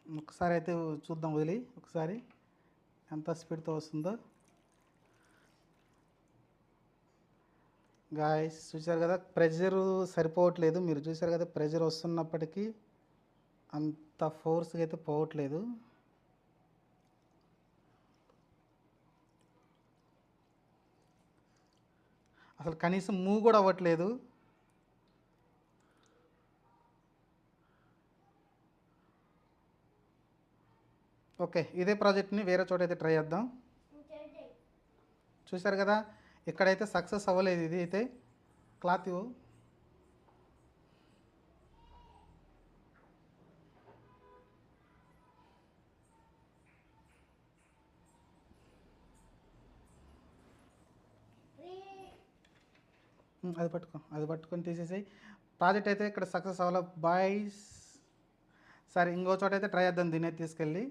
ఒకసారి అయితే చూద్దాం, వదిలి ఒకసారి ఎంత స్పీడ్తో వస్తుందో. గాయస్ చూశారు కదా, ప్రెషర్ సరిపోవట్లేదు. మీరు చూశారు కదా, ప్రెషర్ వస్తున్నప్పటికీ అంత ఫోర్స్గా అయితే పోవట్లేదు. అసలు కనీసం మూవ్ కూడా అవ్వట్లేదు. ఓకే, ఇదే ప్రాజెక్ట్ని వేరే చోట అయితే ట్రై చేద్దాం. చూశారు కదా, ఇక్కడైతే సక్సెస్ అవ్వలేదు. ఇది అయితే క్లాత్ అది పట్టుకొని తీసేసి ప్రాజెక్ట్ అయితే ఇక్కడ సక్సెస్ అవ్వాలి బాయ్స్. సరే, ఇంకో చోట అయితే ట్రై చేద్దాం దీన్ని తీసుకెళ్ళి.